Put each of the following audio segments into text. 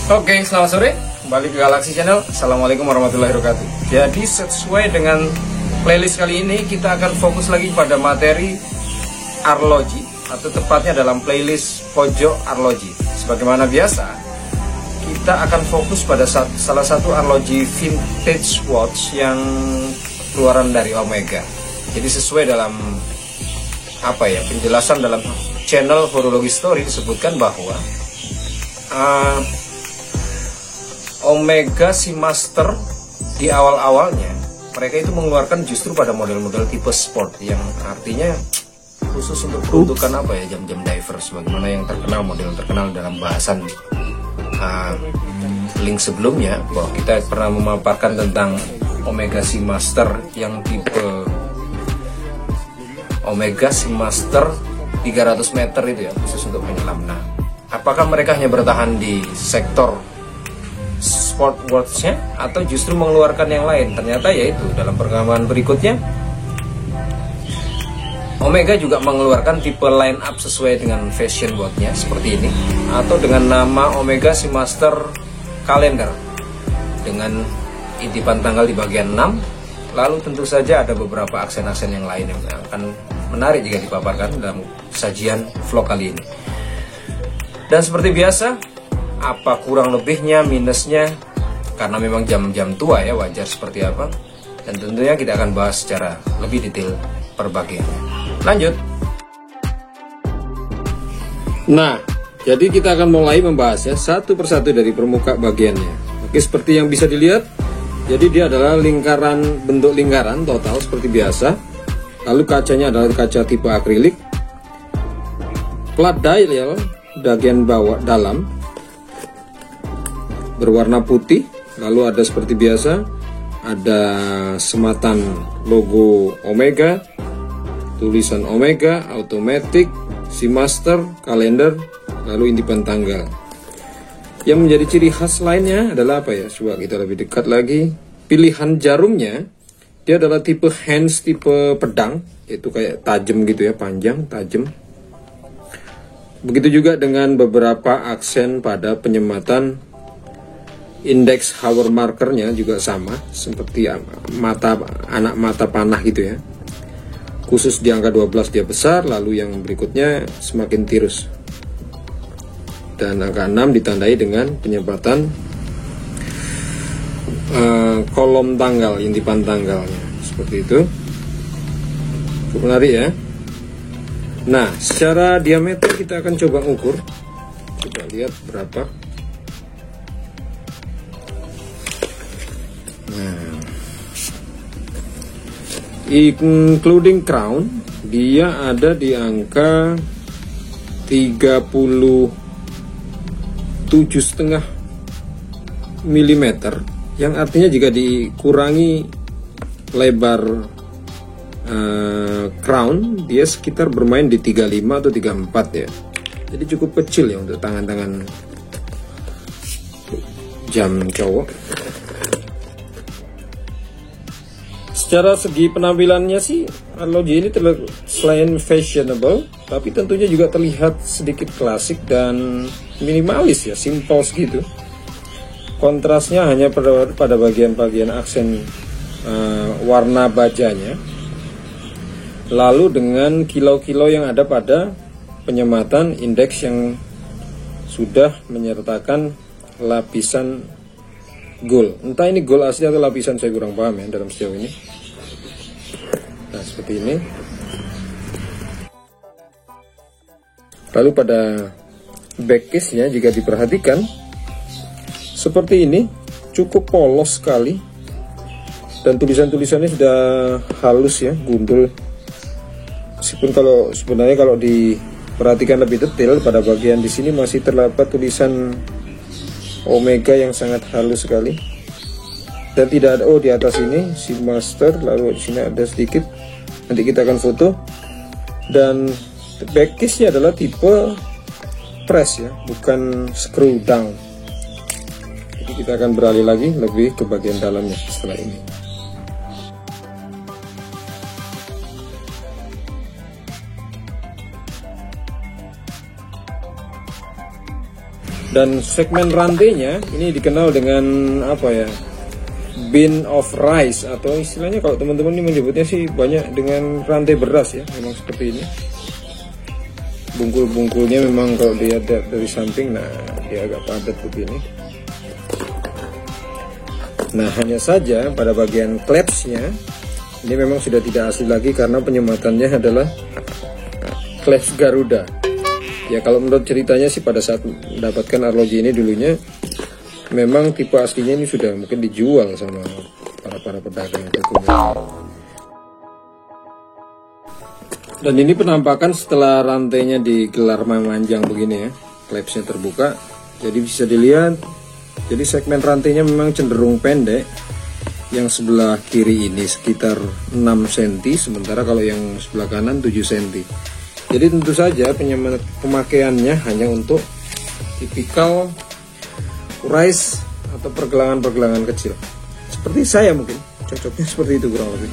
Oke, selamat sore. Kembali ke Galaxy Channel. Assalamualaikum warahmatullahi wabarakatuh. Jadi sesuai dengan playlist kali ini, kita akan fokus lagi pada materi arloji, atau tepatnya dalam playlist pojok arloji. Sebagaimana biasa, kita akan fokus pada salah satu arloji vintage watch yang keluaran dari Omega. Jadi sesuai dalam penjelasan dalam channel Horologi Story disebutkan bahwa Omega Seamaster di awal-awalnya mereka itu mengeluarkan justru pada model-model tipe sport, yang artinya khusus untuk peruntukan jam-jam diver, sebagaimana yang terkenal, model terkenal dalam bahasan link sebelumnya, bahwa kita pernah memaparkan tentang Omega Seamaster yang tipe Omega Seamaster 300 meter itu ya, khusus untuk penyelam. Nah, apakah mereka hanya bertahan di sektor sport watch-nya atau justru mengeluarkan yang lain? Ternyata yaitu dalam perkembangan berikutnya Omega juga mengeluarkan tipe line up sesuai dengan fashion watch-nya seperti ini, atau dengan nama Omega Seamaster Calendar dengan intipan tanggal di bagian 6. Lalu tentu saja ada beberapa aksen-aksen yang lain yang akan menarik jika dipaparkan dalam sajian vlog kali ini. Dan seperti biasa, apa kurang lebihnya, minusnya, karena memang jam-jam tua ya, wajar seperti apa. Dan tentunya kita akan bahas secara lebih detail per bagiannya. Lanjut. Nah, jadi kita akan mulai membahasnya satu persatu dari permukaan bagiannya. Oke, seperti yang bisa dilihat, jadi dia adalah bentuk lingkaran total seperti biasa. Lalu kacanya adalah kaca tipe akrilik. Plat dial bagian bawah dalam berwarna putih. Lalu ada seperti biasa, ada sematan logo Omega, tulisan Omega, automatic, Seamaster, kalender, lalu intipan tanggal. Yang menjadi ciri khas lainnya adalah apa ya? Coba kita lebih dekat lagi. Pilihan jarumnya, dia adalah tipe hands, tipe pedang, itu kayak tajam gitu ya, panjang, tajam. Begitu juga dengan beberapa aksen pada penyematan. Indeks hour markernya juga sama, seperti anak mata panah gitu ya. Khusus di angka 12 dia besar, lalu yang berikutnya semakin tirus. Dan angka 6 ditandai dengan penyempatan kolom tanggal, intipan tanggalnya, seperti itu. Cukup menarik ya. Nah, secara diameter kita akan coba ukur. Coba lihat berapa. Nah, including crown, dia ada di angka 37,5 mm, yang artinya jika dikurangi lebar crown, dia sekitar bermain di 35 atau 34 ya. Jadi cukup kecil ya untuk tangan-tangan jam cowok. Secara segi penampilannya sih, arloji ini selain fashionable, tapi tentunya juga terlihat sedikit klasik dan minimalis ya, simple gitu. Kontrasnya hanya pada bagian-bagian aksen warna bajanya, lalu dengan kilau-kilau yang ada pada penyematan indeks yang sudah menyertakan lapisan gold. Entah ini gold asli atau lapisan, saya kurang paham ya dalam sejauh ini. Nah, seperti ini. Lalu pada back case-nya jika diperhatikan seperti ini, cukup polos sekali. Dan tulisan-tulisannya sudah halus ya, gundul. Meskipun sebenarnya kalau diperhatikan lebih detail, pada bagian di sini masih terdapat tulisan Omega yang sangat halus sekali. Dan tidak ada di atas ini Seamaster, lalu di sini ada sedikit. Nanti kita akan foto. Dan back case-nya adalah tipe press ya, bukan screw down. Jadi kita akan beralih lagi lebih ke bagian dalamnya setelah ini. Dan segmen rantainya ini dikenal dengan apa ya, bin of rice, atau istilahnya kalau teman-teman ini menyebutnya sih banyak dengan rantai beras ya. Memang seperti ini. Bungkul-bungkulnya memang kalau dilihat dari samping, nah dia agak padat begini. Nah, hanya saja pada bagian clamps-nya ini memang sudah tidak asli lagi karena penyematannya adalah clamps Garuda. Ya, kalau menurut ceritanya sih pada saat mendapatkan arloji ini dulunya memang tipe aslinya ini sudah mungkin dijual sama para pedagang tentunya. Dan ini penampakan setelah rantainya digelar memanjang begini ya, clamps-nya terbuka. Jadi bisa dilihat, jadi segmen rantainya memang cenderung pendek. Yang sebelah kiri ini sekitar 6 cm, sementara kalau yang sebelah kanan 7 cm. Jadi tentu saja pemakaiannya hanya untuk tipikal rice atau pergelangan-pergelangan kecil. Seperti saya mungkin, cocoknya seperti itu kurang lebih.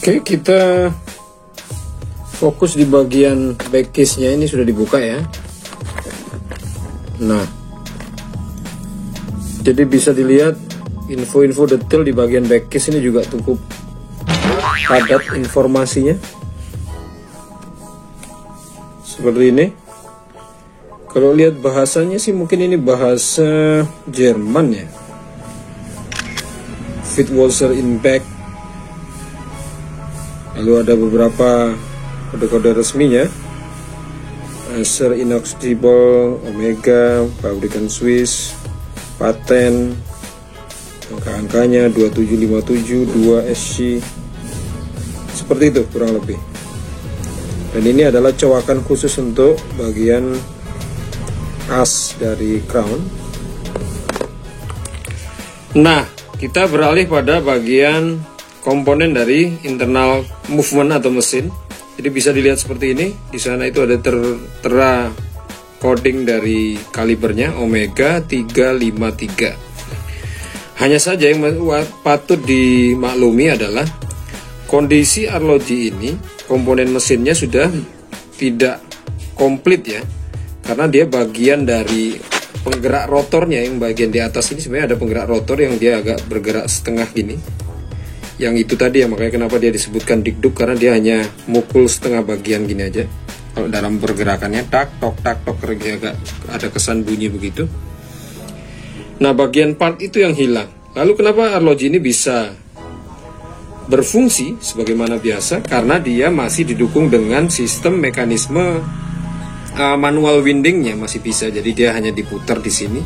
Oke, kita fokus di bagian back case-nya, ini sudah dibuka ya. Nah, jadi bisa dilihat info-info detail di bagian back case ini juga cukup padat informasinya. Seperti ini. Kalau lihat bahasanya sih mungkin ini bahasa Jerman ya. Fitwasser in back. Lalu ada beberapa kode-kode resminya. Acer inoxidable, Omega, pabrikan Swiss, paten, angka-angkanya 2757 2SC, seperti itu kurang lebih. Dan ini adalah cowakan khusus untuk bagian as dari crown. Nah, kita beralih pada bagian komponen dari internal movement atau mesin. Jadi bisa dilihat seperti ini. Di sana itu ada tertera coding dari kalibernya Omega 353. Hanya saja yang patut dimaklumi adalah kondisi arloji ini, komponen mesinnya sudah tidak komplit ya. Karena dia bagian dari penggerak rotornya, yang bagian di atas ini sebenarnya ada penggerak rotor yang dia agak bergerak setengah gini. Yang itu tadi ya, makanya kenapa dia disebutkan dikduk, karena dia hanya mukul setengah bagian gini aja. Kalau dalam pergerakannya tak tok agak ada kesan bunyi begitu. Nah, bagian part itu yang hilang. Lalu kenapa arloji ini bisa berfungsi sebagaimana biasa? Karena dia masih didukung dengan sistem mekanisme manual windingnya masih bisa. Jadi dia hanya diputar di sini,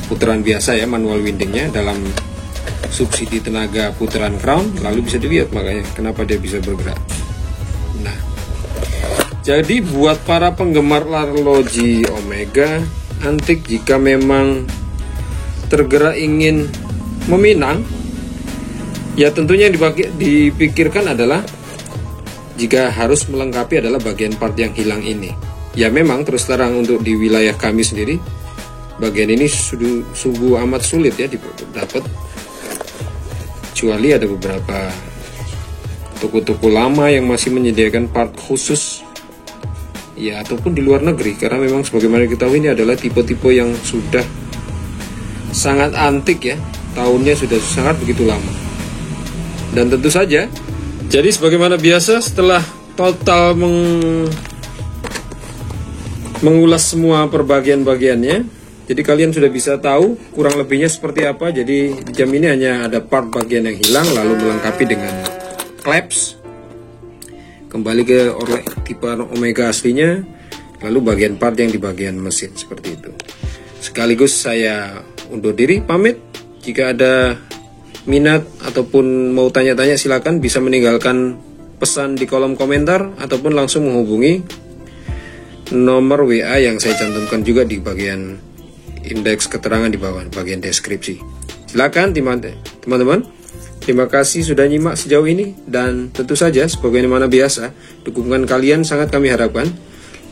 putaran biasa ya, manual windingnya dalam subsidi tenaga putaran crown. Lalu bisa dilihat makanya kenapa dia bisa bergerak. Nah, jadi buat para penggemar arloji Omega antik, jika memang tergerak ingin meminang, ya tentunya yang dipikirkan adalah jika harus melengkapi adalah bagian part yang hilang ini. Ya memang terus terang untuk di wilayah kami sendiri, bagian ini sungguh amat sulit ya didapat. Kecuali ada beberapa toko-toko lama yang masih menyediakan part khusus ya, ataupun di luar negeri, karena memang sebagaimana kita tahu ini adalah tipe-tipe yang sudah sangat antik ya, tahunnya sudah sangat begitu lama. Dan tentu saja, jadi sebagaimana biasa setelah total mengulas semua perbagian-bagiannya, jadi kalian sudah bisa tahu kurang lebihnya seperti apa. Jadi di jam ini hanya ada part bagian yang hilang, lalu melengkapi dengan clamps, kembali ke tipe Omega aslinya, lalu bagian part yang di bagian mesin seperti itu. Sekaligus saya undur diri, pamit. Jika ada minat ataupun mau tanya-tanya, silakan bisa meninggalkan pesan di kolom komentar ataupun langsung menghubungi nomor WA yang saya cantumkan juga di bagian indeks keterangan di bawah bagian deskripsi. Silakan teman-teman. Terima kasih sudah nyimak sejauh ini, dan tentu saja sebagaimana biasa dukungan kalian sangat kami harapkan.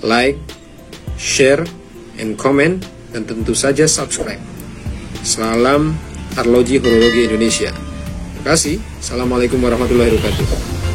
Like, share, and comment, dan tentu saja subscribe. Salam Arloji Horologi Indonesia. Terima kasih. Assalamualaikum warahmatullahi wabarakatuh.